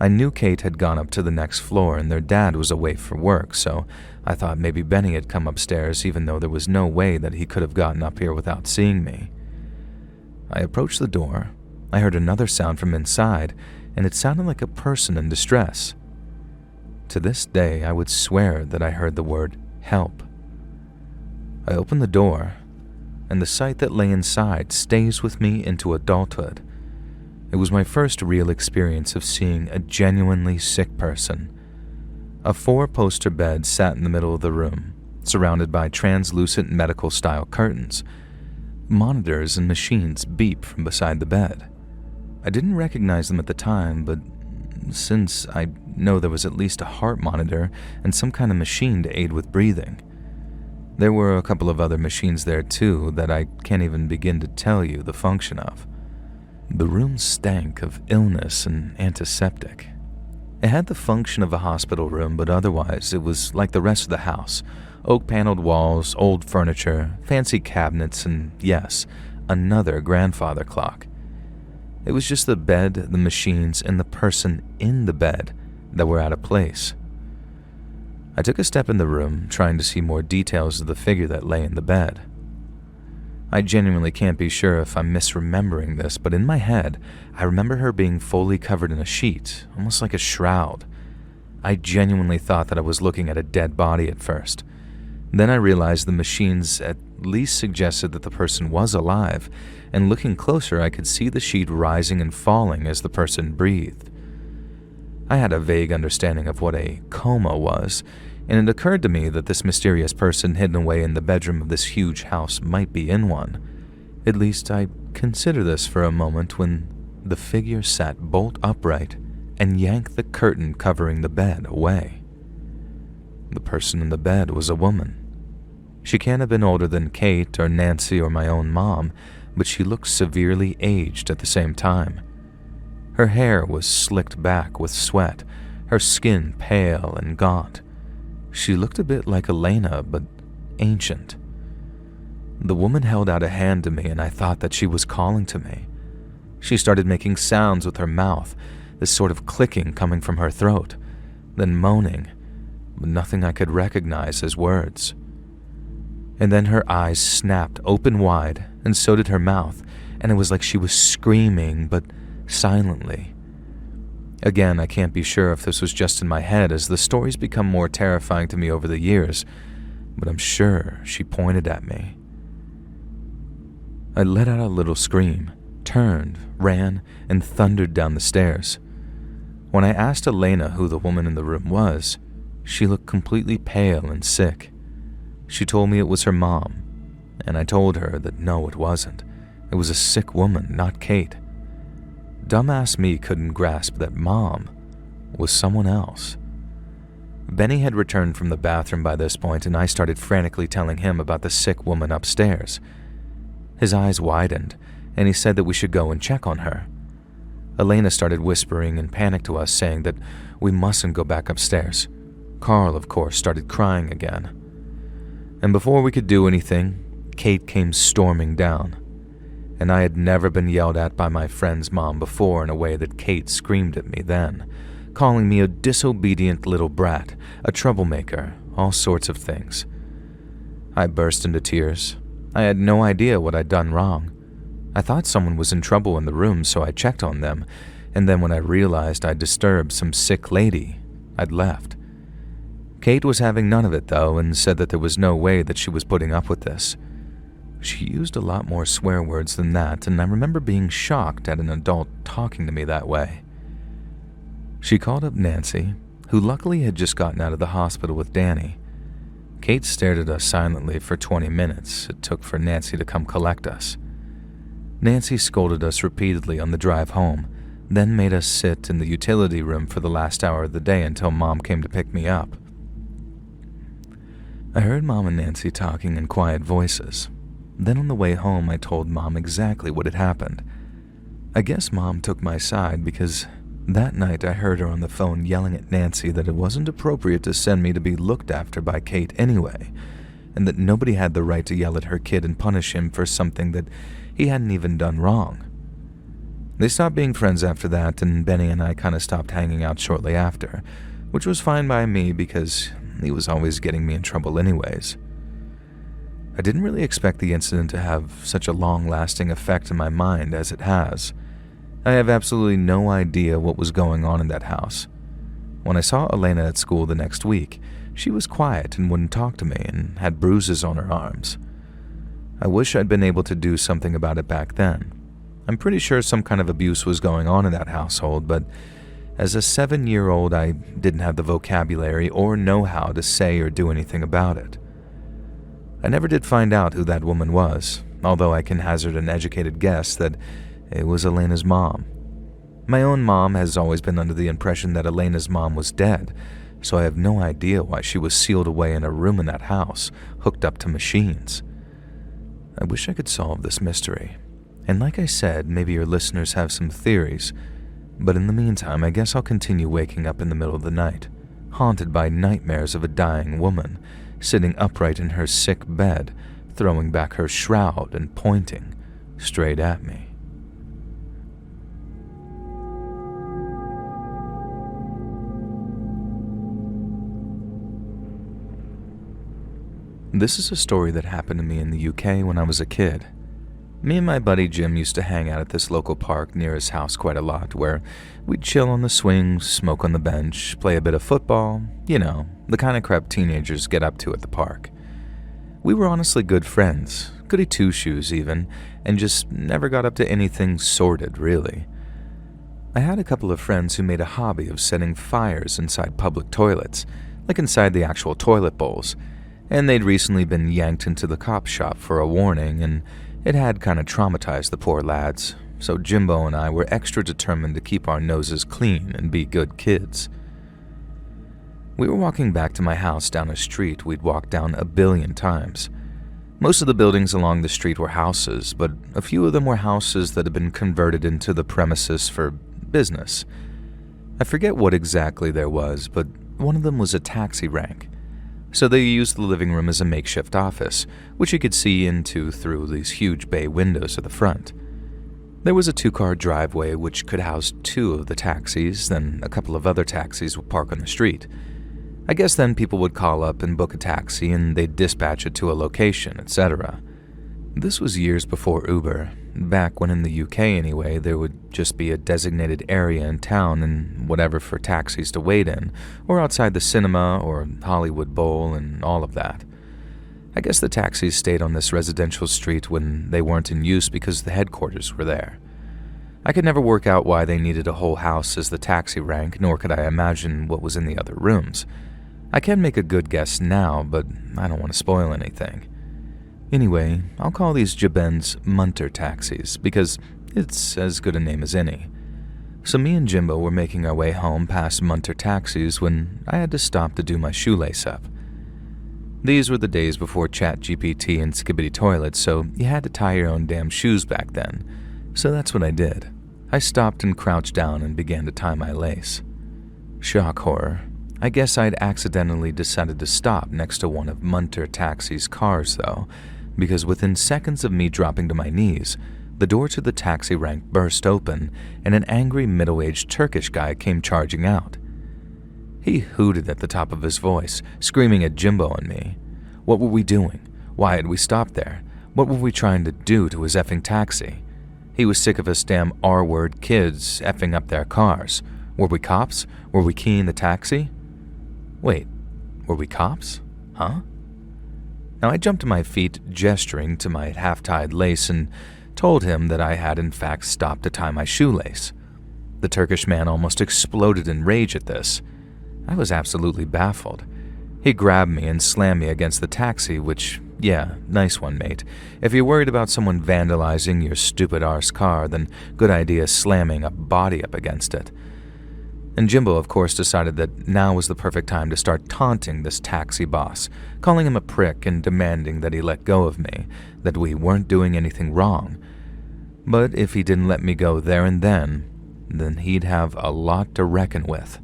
I knew Kate had gone up to the next floor and their dad was away for work, so I thought maybe Benny had come upstairs even though there was no way that he could have gotten up here without seeing me. I approached the door. I heard another sound from inside, and it sounded like a person in distress. To this day, I would swear that I heard the word help. I opened the door, and the sight that lay inside stays with me into adulthood. It was my first real experience of seeing a genuinely sick person. A 4-poster bed sat in the middle of the room, surrounded by translucent medical-style curtains. Monitors and machines beep from beside the bed. I didn't recognize them at the time, but since I know there was at least a heart monitor and some kind of machine to aid with breathing. There were a couple of other machines there too that I can't even begin to tell you the function of. The room stank of illness and antiseptic. It had the function of a hospital room, but otherwise it was like the rest of the house. Oak-paneled walls, old furniture, fancy cabinets, and yes, another grandfather clock. It was just the bed, the machines, and the person in the bed that were out of place. I took a step in the room, trying to see more details of the figure that lay in the bed. I genuinely can't be sure if I'm misremembering this, but in my head, I remember her being fully covered in a sheet, almost like a shroud. I genuinely thought that I was looking at a dead body at first. Then I realized the machines at least suggested that the person was alive, and looking closer I could see the sheet rising and falling as the person breathed. I had a vague understanding of what a coma was, and it occurred to me that this mysterious person hidden away in the bedroom of this huge house might be in one. At least I considered this for a moment when the figure sat bolt upright and yanked the curtain covering the bed away. The person in the bed was a woman. She can't have been older than Kate or Nancy or my own mom, but she looked severely aged at the same time. Her hair was slicked back with sweat, her skin pale and gaunt. She looked a bit like Elena, but ancient. The woman held out a hand to me, and I thought that she was calling to me. She started making sounds with her mouth, this sort of clicking coming from her throat, then moaning, but nothing I could recognize as words. And then her eyes snapped open wide, and so did her mouth, and it was like she was screaming, but silently. Again, I can't be sure if this was just in my head, as the stories become more terrifying to me over the years, but I'm sure she pointed at me. I let out a little scream, turned, ran, and thundered down the stairs. When I asked Elena who the woman in the room was, she looked completely pale and sick. She told me it was her mom, and I told her that no, it wasn't. It was a sick woman, not Kate. Dumbass me couldn't grasp that Mom was someone else. Benny had returned from the bathroom by this point, and I started frantically telling him about the sick woman upstairs. His eyes widened, and he said that we should go and check on her. Elena started whispering in panic to us, saying that we mustn't go back upstairs. Carl, of course, started crying again. And before we could do anything, Kate came storming down. And I had never been yelled at by my friend's mom before in a way that Kate screamed at me then, calling me a disobedient little brat, a troublemaker, all sorts of things. I burst into tears. I had no idea what I'd done wrong. I thought someone was in trouble in the room, so I checked on them, and then when I realized I'd disturbed some sick lady, I'd left. Kate was having none of it, though, and said that there was no way that she was putting up with this. She used a lot more swear words than that, and I remember being shocked at an adult talking to me that way. She called up Nancy, who luckily had just gotten out of the hospital with Danny. Kate stared at us silently for 20 minutes it took for Nancy to come collect us. Nancy scolded us repeatedly on the drive home, then made us sit in the utility room for the last hour of the day until Mom came to pick me up. I heard Mom and Nancy talking in quiet voices. Then on the way home, I told Mom exactly what had happened. I guess Mom took my side because that night I heard her on the phone yelling at Nancy that it wasn't appropriate to send me to be looked after by Kate anyway, and that nobody had the right to yell at her kid and punish him for something that he hadn't even done wrong. They stopped being friends after that, and Benny and I kind of stopped hanging out shortly after, which was fine by me because he was always getting me in trouble anyways. I didn't really expect the incident to have such a long-lasting effect in my mind as it has. I have absolutely no idea what was going on in that house. When I saw Elena at school the next week, she was quiet and wouldn't talk to me and had bruises on her arms. I wish I'd been able to do something about it back then. I'm pretty sure some kind of abuse was going on in that household, but as a 7-year-old, I didn't have the vocabulary or know-how to say or do anything about it. I never did find out who that woman was, although I can hazard an educated guess that it was Elena's mom. My own mom has always been under the impression that Elena's mom was dead, so I have no idea why she was sealed away in a room in that house, hooked up to machines. I wish I could solve this mystery. And like I said, maybe your listeners have some theories, but in the meantime, I guess I'll continue waking up in the middle of the night, haunted by nightmares of a dying woman, sitting upright in her sick bed, throwing back her shroud and pointing straight at me. This is a story that happened to me in the UK when I was a kid. Me and my buddy Jim used to hang out at this local park near his house quite a lot, where we'd chill on the swings, smoke on the bench, play a bit of football, you know, the kind of crap teenagers get up to at the park. We were honestly good friends, goody two-shoes even, and just never got up to anything sordid, really. I had a couple of friends who made a hobby of setting fires inside public toilets, like inside the actual toilet bowls, and they'd recently been yanked into the cop shop for a warning, and it had kind of traumatized the poor lads, so Jimbo and I were extra determined to keep our noses clean and be good kids. We were walking back to my house down a street we'd walked down a billion times. Most of the buildings along the street were houses, but a few of them were houses that had been converted into the premises for business. I forget what exactly there was, but one of them was a taxi rank. So they used the living room as a makeshift office, which you could see into through these huge bay windows at the front. There was a 2-car driveway which could house 2 of the taxis, then a couple of other taxis would park on the street. I guess then people would call up and book a taxi and they'd dispatch it to a location, etc. This was years before Uber, back when in the UK anyway, there would just be a designated area in town and whatever for taxis to wait in, or outside the cinema or Hollywood Bowl and all of that. I guess the taxis stayed on this residential street when they weren't in use because the headquarters were there. I could never work out why they needed a whole house as the taxi rank, nor could I imagine what was in the other rooms. I can make a good guess now, but I don't want to spoil anything. Anyway, I'll call these Jabens Munter taxis because it's as good a name as any. So me and Jimbo were making our way home past Munter taxis when I had to stop to do my shoelace up. These were the days before ChatGPT and Skibbity toilets, so you had to tie your own damn shoes back then. So that's what I did. I stopped and crouched down and began to tie my lace. Shock horror. I guess I'd accidentally decided to stop next to one of Munter taxi's cars though, because within seconds of me dropping to my knees, the door to the taxi rank burst open and an angry middle-aged Turkish guy came charging out. He hooted at the top of his voice, screaming at Jimbo and me. What were we doing? Why had we stopped there? What were we trying to do to his effing taxi? He was sick of us damn R-word kids effing up their cars. Were we cops? Were we keying the taxi? Wait, were we cops? Huh? Now I jumped to my feet, gesturing to my half-tied lace, and told him that I had in fact stopped to tie my shoelace. The Turkish man almost exploded in rage at this. I was absolutely baffled. He grabbed me and slammed me against the taxi, which, yeah, nice one, mate. If you're worried about someone vandalizing your stupid arse car, then good idea slamming a body up against it. And Jimbo, of course, decided that now was the perfect time to start taunting this taxi boss, calling him a prick and demanding that he let go of me, that we weren't doing anything wrong. But if he didn't let me go there and then he'd have a lot to reckon with.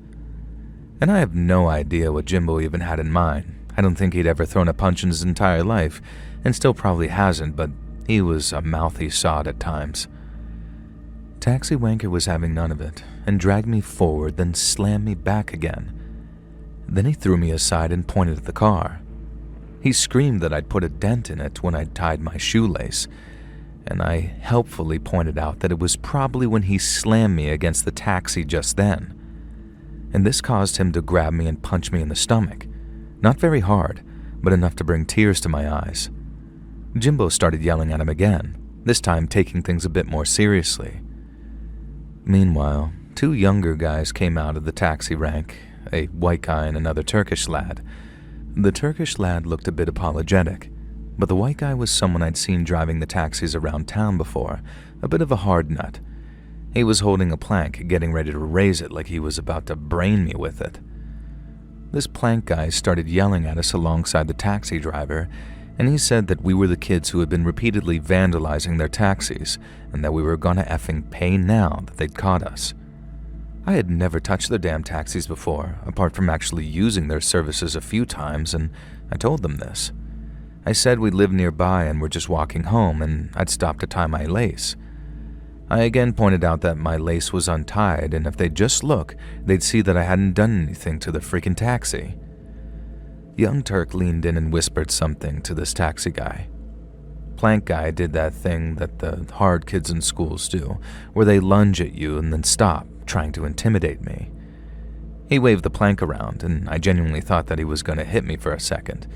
And I have no idea what Jimbo even had in mind. I don't think he'd ever thrown a punch in his entire life, and still probably hasn't, but he was a mouthy sod at times. Taxi wanker was having none of it and dragged me forward, then slammed me back again. Then he threw me aside and pointed at the car. He screamed that I'd put a dent in it when I'd tied my shoelace, and I helpfully pointed out that it was probably when he slammed me against the taxi just then. And this caused him to grab me and punch me in the stomach. Not very hard, but enough to bring tears to my eyes. Jimbo started yelling at him again, this time taking things a bit more seriously. Meanwhile, 2 younger guys came out of the taxi rank, a white guy and another Turkish lad. The Turkish lad looked a bit apologetic, but the white guy was someone I'd seen driving the taxis around town before, a bit of a hard nut. He was holding a plank, getting ready to raise it like he was about to brain me with it. This plank guy started yelling at us alongside the taxi driver, and he said that we were the kids who had been repeatedly vandalizing their taxis, and that we were gonna effing pay now that they'd caught us. I had never touched their damn taxis before, apart from actually using their services a few times, and I told them this. I said we lived nearby and were just walking home, and I'd stopped to tie my lace. I again pointed out that my lace was untied, and if they'd just look, they'd see that I hadn't done anything to the freaking taxi. Young Turk leaned in and whispered something to this taxi guy. Plank guy did that thing that the hard kids in schools do, where they lunge at you and then stop, trying to intimidate me. He waved the plank around, and I genuinely thought that he was going to hit me for a second.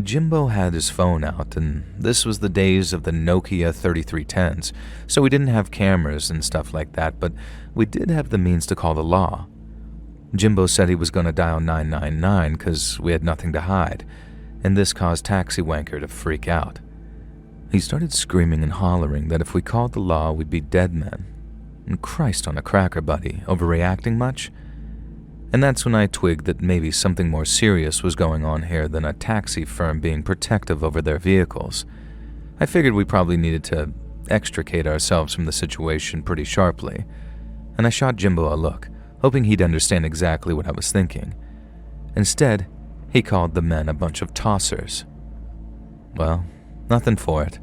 Jimbo had his phone out, and this was the days of the Nokia 3310s, so we didn't have cameras and stuff like that, but we did have the means to call the law. Jimbo said he was going to dial 999 because we had nothing to hide, and this caused Taxi Wanker to freak out. He started screaming and hollering that if we called the law, we'd be dead men. And Christ on a cracker, buddy, overreacting much? And that's when I twigged that maybe something more serious was going on here than a taxi firm being protective over their vehicles. I figured we probably needed to extricate ourselves from the situation pretty sharply, and I shot Jimbo a look, hoping he'd understand exactly what I was thinking. Instead, he called the men a bunch of tossers. Well, nothing for it.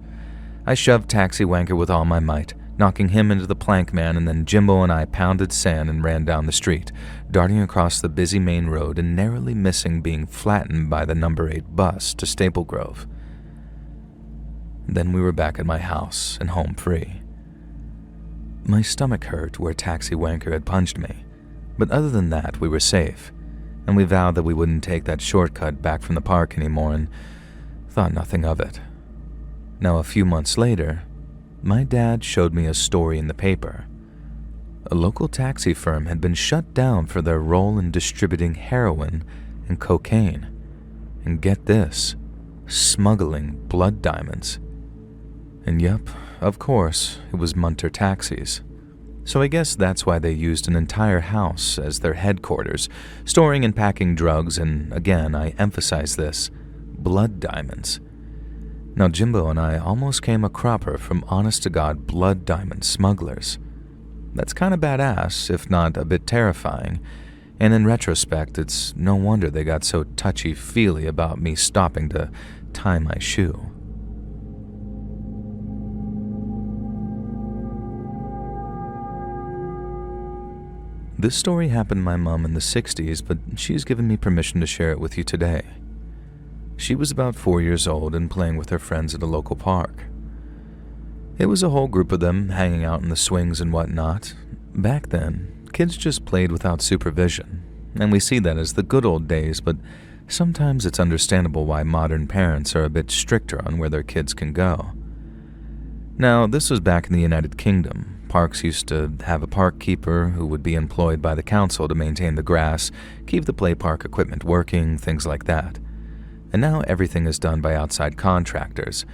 I shoved Taxi Wanker with all my might, knocking him into the plank man, and then Jimbo and I pounded sand and ran down the street, darting across the busy main road and narrowly missing being flattened by the number 8 bus to Staple Grove. Then we were back at my house and home free. My stomach hurt where Taxi Wanker had punched me, but other than that we were safe, and we vowed that we wouldn't take that shortcut back from the park anymore and thought nothing of it. Now, a few months later, my dad showed me a story in the paper. A local taxi firm had been shut down for their role in distributing heroin and cocaine. And get this, smuggling blood diamonds. And yep, of course, it was Munter Taxis. So I guess that's why they used an entire house as their headquarters, storing and packing drugs, and again, I emphasize this, blood diamonds. Now, Jimbo and I almost came a cropper from honest-to-God blood diamond smugglers. That's kind of badass, if not a bit terrifying, and in retrospect, it's no wonder they got so touchy-feely about me stopping to tie my shoe. This story happened to my mom in the 60s, but she's given me permission to share it with you today. She was about 4 years old and playing with her friends at a local park. It was a whole group of them hanging out in the swings and whatnot. Back then, kids just played without supervision, and we see that as the good old days, but sometimes it's understandable why modern parents are a bit stricter on where their kids can go. Now, this was back in the United Kingdom. Parks used to have a park keeper who would be employed by the council to maintain the grass, keep the play park equipment working, things like that. And now everything is done by outside contractors.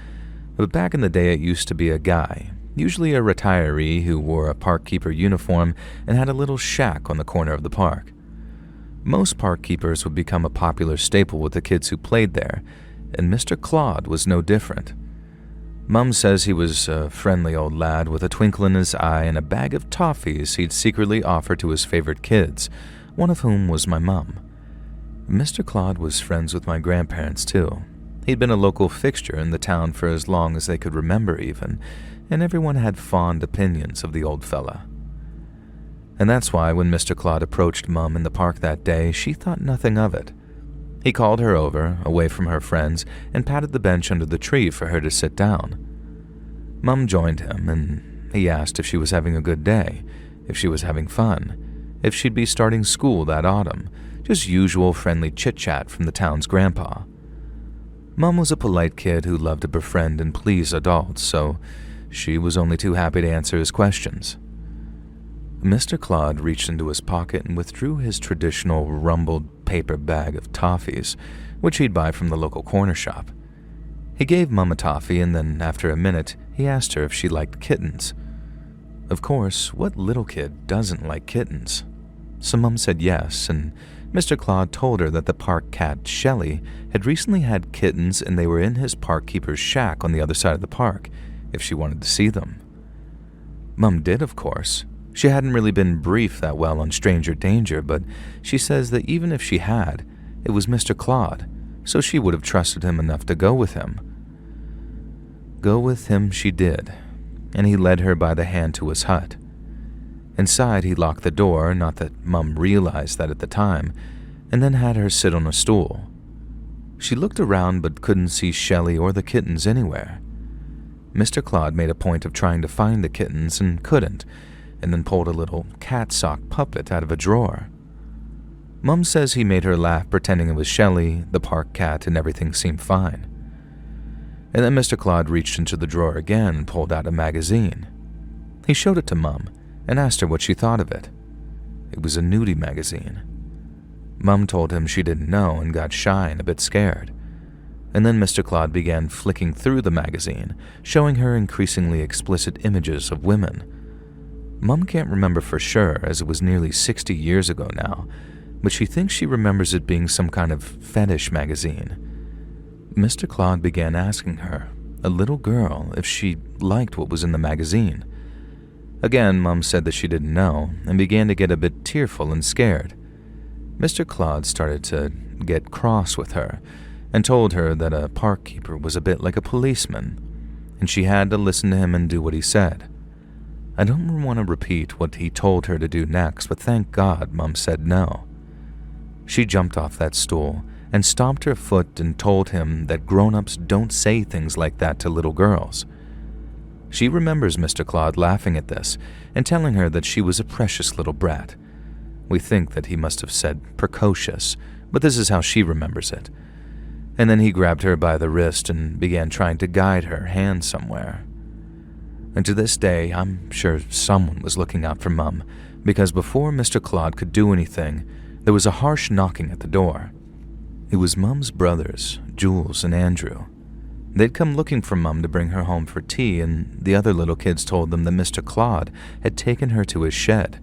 But back in the day, it used to be a guy, usually a retiree who wore a park keeper uniform and had a little shack on the corner of the park. Most park keepers would become a popular staple with the kids who played there, and Mr. Claude was no different. Mum says he was a friendly old lad with a twinkle in his eye and a bag of toffees he'd secretly offer to his favorite kids, one of whom was my mum. Mr. Claude was friends with my grandparents, too. He'd been a local fixture in the town for as long as they could remember even, and everyone had fond opinions of the old fella. And that's why when Mr. Claude approached Mum in the park that day, she thought nothing of it. He called her over, away from her friends, and patted the bench under the tree for her to sit down. Mum joined him, and he asked if she was having a good day, if she was having fun, if she'd be starting school that autumn, just usual friendly chit-chat from the town's grandpa. Mum was a polite kid who loved to befriend and please adults, so she was only too happy to answer his questions. Mr. Claude reached into his pocket and withdrew his traditional rumpled paper bag of toffees, which he'd buy from the local corner shop. He gave Mum a toffee, and then, after a minute, he asked her if she liked kittens. Of course, what little kid doesn't like kittens? So Mum said yes, and Mr. Claude told her that the park cat, Shelley, had recently had kittens and they were in his park keeper's shack on the other side of the park, if she wanted to see them. Mum did, of course. She hadn't really been briefed that well on stranger danger, but she says that even if she had, it was Mr. Claude, so she would have trusted him enough to go with him. Go with him she did, and he led her by the hand to his hut. Inside, he locked the door, not that Mum realized that at the time, and then had her sit on a stool. She looked around but couldn't see Shelley or the kittens anywhere. Mr. Claude made a point of trying to find the kittens and couldn't, and then pulled a little cat sock puppet out of a drawer. Mum says he made her laugh pretending it was Shelley, the park cat, and everything seemed fine. And then Mr. Claude reached into the drawer again and pulled out a magazine. He showed it to Mum and asked her what she thought of it. It was a nudie magazine. Mum told him she didn't know and got shy and a bit scared. And then Mr. Claude began flicking through the magazine, showing her increasingly explicit images of women. Mum can't remember for sure, as it was nearly 60 years ago now, but she thinks she remembers it being some kind of fetish magazine. Mr. Claude began asking her, a little girl, if she liked what was in the magazine. Again, Mum said that she didn't know, and began to get a bit tearful and scared. Mr. Claude started to get cross with her, and told her that a park keeper was a bit like a policeman, and she had to listen to him and do what he said. I don't want to repeat what he told her to do next, but thank God Mum said no. She jumped off that stool and stomped her foot and told him that grown-ups don't say things like that to little girls. She remembers Mr. Claude laughing at this and telling her that she was a precious little brat. We think that he must have said precocious, but this is how she remembers it. And then he grabbed her by the wrist and began trying to guide her hand somewhere. And to this day, I'm sure someone was looking out for Mum, because before Mr. Claude could do anything, there was a harsh knocking at the door. It was Mum's brothers, Jules and Andrew. They'd come looking for Mum to bring her home for tea, and the other little kids told them that Mr. Claude had taken her to his shed.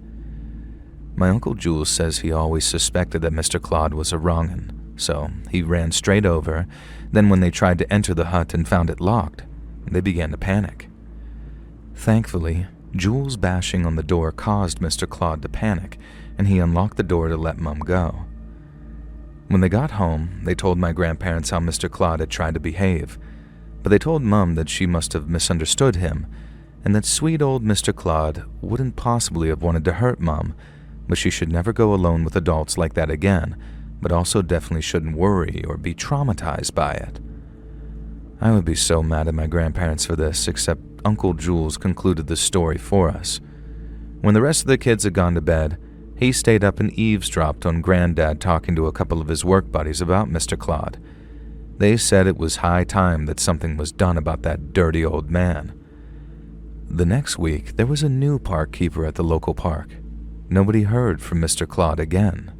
My Uncle Jules says he always suspected that Mr. Claude was a wrong'un, so he ran straight over. Then when they tried to enter the hut and found it locked, they began to panic. Thankfully, Jules' bashing on the door caused Mr. Claude to panic, and he unlocked the door to let Mum go. When they got home, they told my grandparents how Mr. Claude had tried to behave, but they told Mum that she must have misunderstood him, and that sweet old Mr. Claude wouldn't possibly have wanted to hurt Mum, but she should never go alone with adults like that again, but also definitely shouldn't worry or be traumatized by it. I would be so mad at my grandparents for this, except Uncle Jules concluded the story for us. When the rest of the kids had gone to bed, he stayed up and eavesdropped on Granddad talking to a couple of his work buddies about Mr. Claude. They said it was high time that something was done about that dirty old man. The next week, there was a new park keeper at the local park. Nobody heard from Mr. Claude again.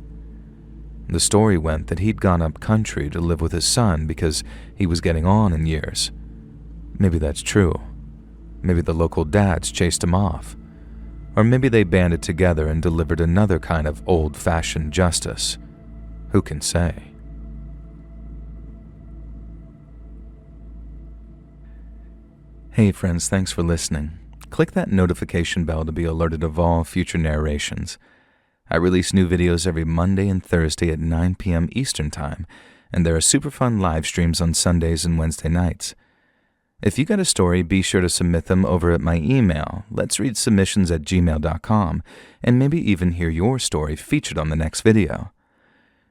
The story went that he'd gone up country to live with his son because he was getting on in years. Maybe that's true. Maybe the local dads chased him off. Or maybe they banded together and delivered another kind of old-fashioned justice. Who can say? Hey friends, thanks for listening. Click that notification bell to be alerted of all future narrations. I release new videos every Monday and Thursday at 9 p.m. Eastern Time, and there are super fun live streams on Sundays and Wednesday nights. If you got a story, be sure to submit them over at my email, letsreadsubmissions@gmail.com, and maybe even hear your story featured on the next video.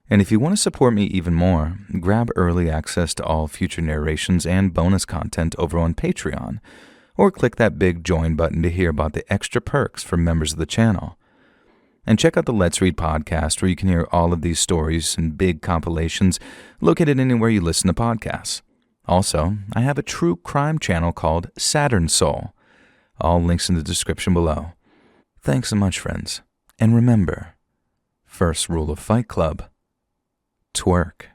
And if you want to support me even more, grab early access to all future narrations and bonus content over on Patreon, or click that big join button to hear about the extra perks for members of the channel. And check out the Let's Read podcast, where you can hear all of these stories and big compilations located anywhere you listen to podcasts. Also, I have a true crime channel called Saturn Soul. All links in the description below. Thanks so much, friends. And remember, first rule of Fight Club: twerk.